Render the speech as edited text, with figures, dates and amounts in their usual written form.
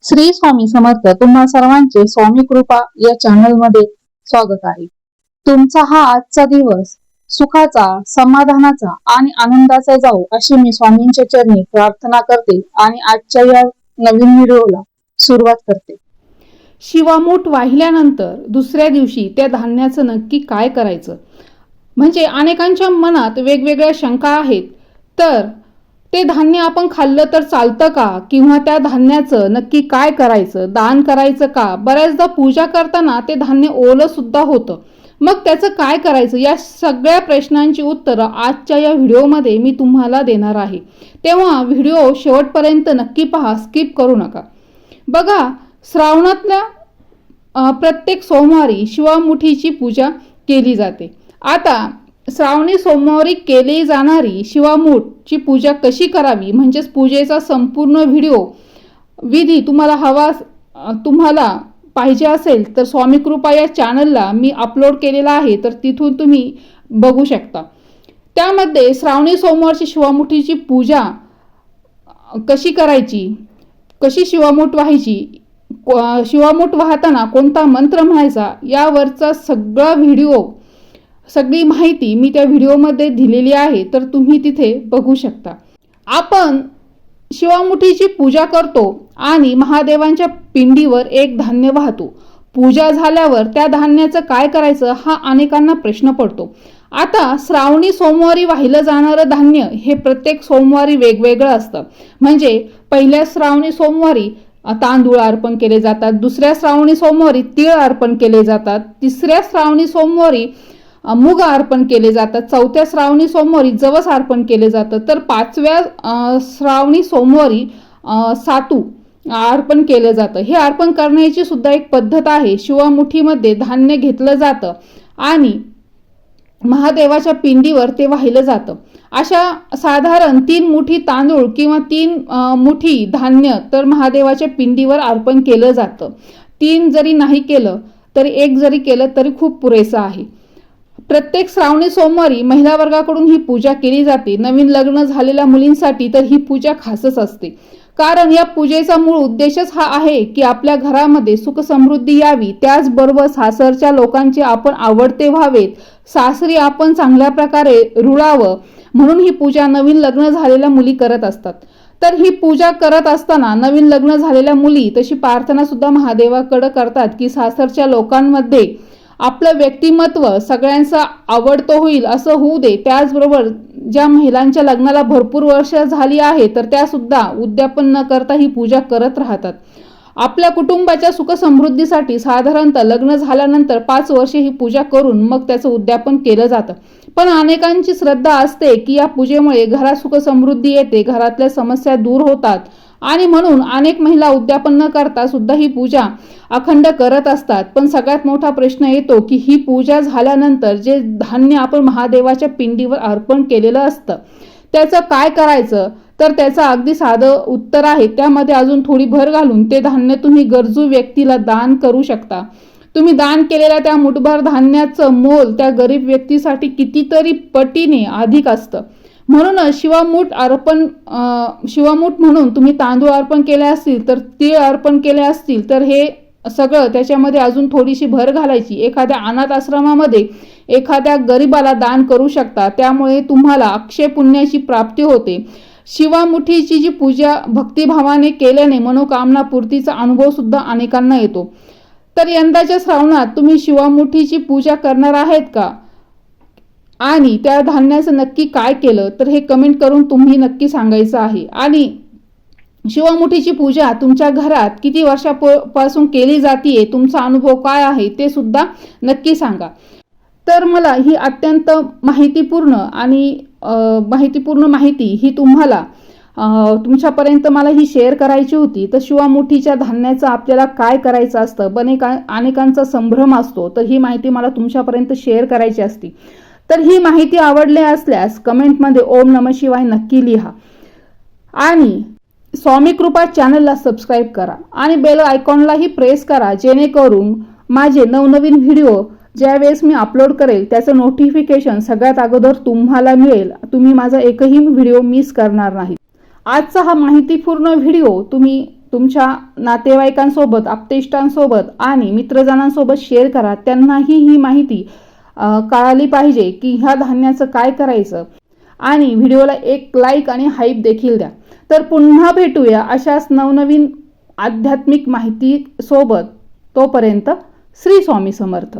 श्री स्वामी समर्थ. तुम्हा सर्वांचे स्वामी कृपा या चॅनल मध्ये स्वागत आहे. तुमचा हा आजचा दिवस सुखाचा, समाधानाचा आणि आनंदाचा जाऊ अशी मी स्वामींच्या चरणी प्रार्थना करते आणि आजच्या या नवीन व्हिडिओला सुरुवात करते. शिवामूठ वाहिल्यानंतर दुसऱ्या दिवशी त्या धान्याचं नक्की काय करायचं, म्हणजे अनेकांच्या मनात वेगवेगळ्या शंका आहेत. तर ते धान्य आपण खाल्लं तर चालतं का, किंवा त्या धान्याचं नक्की काय करायचं, दान करायचं का? बऱ्याचदा पूजा करताना ते धान्य ओलं सुद्धा होतं, मग त्याचं काय करायचं? या सगळ्या प्रश्नांची उत्तरं आजच्या या व्हिडिओमध्ये मी तुम्हाला देणार आहे. तेव्हा व्हिडिओ शेवटपर्यंत नक्की पहा, स्किप करू नका. बघा, श्रावणातल्या प्रत्येक सोमवारी शिवामुठीची पूजा केली जाते. आता श्रावणी सोमवारी केली जाणारी शिवामूठची पूजा कशी करावी, म्हणजेच पूजेचा संपूर्ण व्हिडिओ विधी तुम्हाला पाहिजे असेल तर स्वामी कृपा या चॅनलला मी अपलोड केलेला आहे, तर तिथून तुम्ही बघू शकता. त्यामध्ये श्रावणी सोमवारची शिवामुठीची पूजा कशी करायची, कशी शिवामूठ व्हायची, शिवामूठ वाहताना कोणता मंत्र म्हणायचा, यावरचा सगळा व्हिडिओ, सगळी माहिती मी त्या व्हिडिओमध्ये दिलेली आहे, तर तुम्ही तिथे बघू शकता. आपण शिवामुठीची पूजा करतो आणि महादेवांच्या पिंडीवर एक धान्य वाहतो. पूजा झाल्यावर त्या धान्याचं काय करायचं हा अनेकांना प्रश्न पडतो. आता श्रावणी सोमवारी वाहिलं जाणारं धान्य हे प्रत्येक सोमवारी वेगवेगळं असतं. म्हणजे पहिल्या श्रावणी सोमवारी तांदूळ अर्पण केले जातात, दुसऱ्या श्रावणी सोमवारी तीळ अर्पण केले जातात, तिसऱ्या श्रावणी सोमवारी मूग अर्पण केले जातात, चौथ्या श्रावणी सोमवारी जवस अर्पण केले जातं, तर पाचव्या श्रावणी सोमवारी सातू अर्पण केलं जातं. हे अर्पण करण्याची सुद्धा एक पद्धत आहे. शिवामुठीमध्ये धान्य घेतलं जातं आणि महादेवाच्या पिंडीवर ते वाहिलं जातं. अशा साधारण 3 मुठी तांदूळ किंवा 3 मुठी धान्य तर महादेवाच्या पिंडीवर अर्पण केलं जातं. 3 जरी नाही केलं तरी 1 जरी केलं तरी खूप पुरेसं आहे. प्रत्येक श्रावणी सोमवारी महिला वर्गाकडून ही पूजा केली जाते. नवीन लग्न झालेल्या मुलींसाठी तर ही पूजा खासच असते, कारण या पूजेचा मूळ उद्देशच हा आहे की आपल्या घरामध्ये सुख समृद्धी यावी, त्याचबरोबर सासरच्या लोकांचे आपण आवडते व्हावेत, सासरी आपण चांगल्या प्रकारे रुळावं, म्हणून ही पूजा नवीन लग्न झालेल्या मुली करत असतात. तर ही पूजा करत असताना नवीन लग्न झालेल्या मुली तशी प्रार्थना सुद्धा महादेवाकडे करतात की सासरच्या लोकांमध्ये आपलं व्यक्तिमत्व सगळ्यांचा आवडतं होईल, असं होऊ दे. त्याचबरोबर ज्या महिलांच्या लग्नाला भरपूर वर्ष झाली आहे तर त्या सुद्धा उद्यापन न करता ही पूजा करत राहतात. आपल्या कुटुंबाच्या सुख समृद्धीसाठी साधारणतः लग्न झाल्यानंतर 5 वर्षे ही पूजा करून मग त्याचं उद्यापन केलं जातं. पण अनेकांची श्रद्धा असते की या पूजेमुळे घरात सुख समृद्धी येते, घरातल्या समस्या दूर होतात, आणि म्हणून अनेक महिला उद्यापन न करता सुद्धा ही पूजा अखंड करत असतात. पण सगळ्यात मोठा प्रश्न येतो की ही पूजा झाल्यानंतर जे धान्य आपण महादेवाच्या पिंडीवर अर्पण केलेलं असतं त्याचं काय करायचं, तर त्याचं अगदी साधं उत्तर आहे. त्यामध्ये अजून थोडी भर घालून ते धान्य तुम्ही गरजू व्यक्तीला दान करू शकता. तुम्ही दान केलेल्या त्या मुठभर धान्याचं मोल त्या गरीब व्यक्तीसाठी कितीतरी पटीने अधिक असतं. म्हणून शिवामूठ म्हणून तुम्ही तांदूळ अर्पण केले असतील, तर तीळ अर्पण केले असतील, तर हे सगळं त्याच्यामध्ये अजून थोडीशी भर घालायची. एखाद्या अनाथ आश्रमामध्ये एखाद्या गरीबाला दान करू शकता, त्यामुळे तुम्हाला अक्षय पुण्याची प्राप्ती होते. शिवामुठीची जी पूजा भक्तिभावाने केल्याने मनोकामना पूर्तीचा अनुभव सुद्धा अनेकांना येतो. तर यंदाच्या श्रावणात तुम्ही शिवामुठीची पूजा करणार आहेत का, आणि त्या धान्याचं नक्की काय केलं, तर हे कमेंट करून तुम्ही नक्की सांगायचं आहे. आणि शिवामुठीची पूजा तुमच्या घरात किती वर्षापासून केली जाते, तुमचा अनुभव काय आहे ते सुद्धा नक्की सांगा. तर मला ही अत्यंत माहितीपूर्ण माहिती ही तुम्हाला तुमच्यापर्यंत मला ही शेअर करायची होती. तर शिवामुठीच्या धान्याचं आपल्याला काय करायचं असतं, अनेकांचा संभ्रम असतो, तर ही माहिती मला तुमच्यापर्यंत शेअर करायची असती. तर ही माहिती आवडली असल्यास कमेंटमध्ये ओम नमः शिवाय नक्की लिहा, आणि स्वामी कृपा चॅनलला सबस्क्राईब करा आणि बेल आयकॉनलाही प्रेस करा, जेणेकरून माझे नवनवीन व्हिडिओ ज्यावेळेस मी अपलोड करेल त्याचं नोटिफिकेशन सगळ्यात अगोदर तुम्हाला मिळेल. तुम्ही माझा एकही व्हिडिओ मिस करणार नाही. आजचा हा माहितीपूर्ण व्हिडिओ तुम्ही तुमच्या नातेवाईकांसोबत, आप्तेष्टांसोबत आणि मित्रजनांसोबत शेअर करा. त्यांनाही ही माहिती कळाली पाहिजे की ह्या धान्याचं काय करायचं. आणि व्हिडिओला एक लाईक आणि हाईप देखील द्या. तर पुन्हा भेटूया अशाच नवनवीन आध्यात्मिक माहिती सोबत. तोपर्यंत श्री स्वामी समर्थ.